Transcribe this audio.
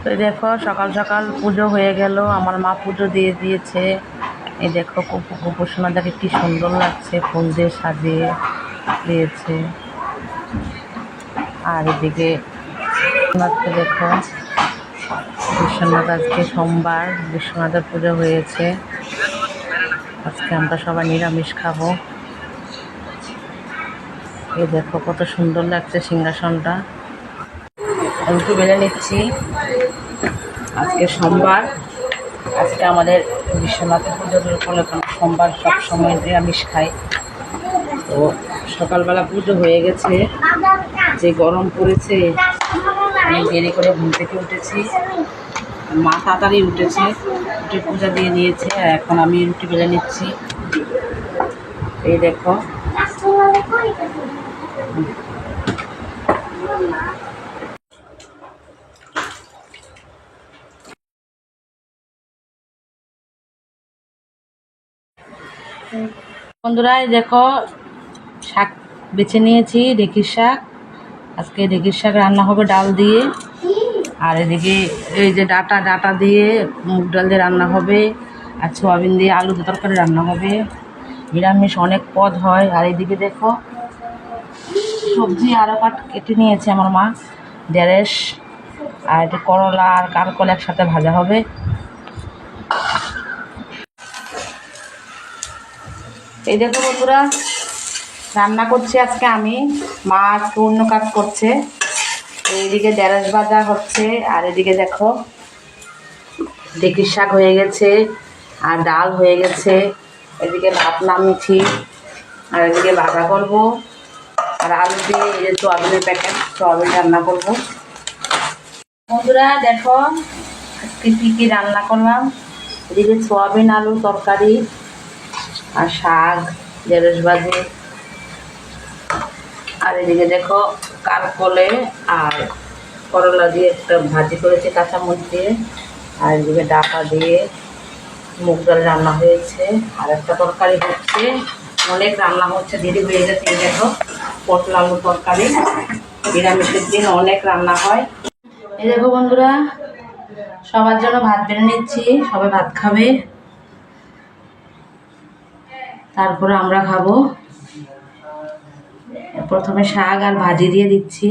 তো দেখো সকাল সকাল পুজো হয়ে গেল, আমার মা পুজো দিয়ে দিয়েছে। এই দেখো কুপোষণাটাকে কি সুন্দর লাগছে, ফুল দিয়ে সাজিয়ে দিয়েছে। আর এদিকে দেখো বিশ্বনাথ, আজকে সোমবার, বিশ্বনাথের পুজো হয়েছে। আজকে আমরা সবাই নিরামিষ খাবো। এই দেখো কত সুন্দর লাগছে সিংহাসনটা। রুটি বেলে নিচ্ছি। আজকে সোমবার, আজকে আমাদের বিশ্বনাথের পুজোর উপলক্ষে সোমবার সব সময় নিরামিষ খাই। তো সকালবেলা পুজো হয়ে গেছে, যে গরম পড়েছে আমি দেরি করে ঘুম থেকে উঠেছি। মা তাড়াতাড়ি উঠেছে, উঠে পূজা দিয়ে নিয়েছে। আর এখন আমি রুটি বেলে নিচ্ছি। এই দেখো বন্ধুরা, এই দেখো শাক বেছে নিয়েছি, ঢেঁকির শাক। আজকে ঢেঁকির শাক রান্না হবে ডাল দিয়ে। আর এদিকে এই যে ডাটা দিয়ে মুগ ডাল দিয়ে রান্না হবে। আর সোয়াবিন দিয়ে আলু দিয়ে তরকারি রান্না হবে। নিরামিষ অনেক পদ হয়। আর এদিকে দেখো সবজি আরও কেটে নিয়েছে আমার মা, ঢেঁড়স আর একটু করলা আর কারকল একসাথে ভাজা হবে। এই দেখো বন্ধুরা, রান্না করছি আজকে আমি, মা আজকে অন্য কাজ করছে। এইদিকে ঢেঁড়স ভাজা হচ্ছে। আর এদিকে দেখো ঢেঁকির শাক হয়ে গেছে আর ডাল হয়ে গেছে। এদিকে ভাত নামিয়েছি। আর এদিকে ভাজা করবো। আর আলু দিয়ে এই যে সোয়াবিনের প্যাকেট, সোয়াবিন রান্না করবো। বন্ধুরা দেখো আজকে কী কী রান্না করলাম। এদিকে সোয়াবিন আলু তরকারি আর শাক, ঢেঁড়স ভাজি। আর এদিকে দেখো কারকলে আর করলা দিয়ে একটা ভাজি করেছি কাঁচামরিচ দিয়ে। আর এদিকে ডাটা দিয়ে মুগ ডাল রান্না হয়েছে। আর একটা তরকারি হচ্ছে, অনেক রান্না হচ্ছে, দেরি হয়ে গেছে। এই দেখো পটল আলু তরকারি, নিরামিষের দিন অনেক রান্না হয়। এই দেখো বন্ধুরা, সবার জন্য ভাত বেড়ে নিচ্ছি, সবাই ভাত খাবে, তারপরে আমরা খাবো। প্রথমে শাক আর ভাজি দিয়ে দিচ্ছি।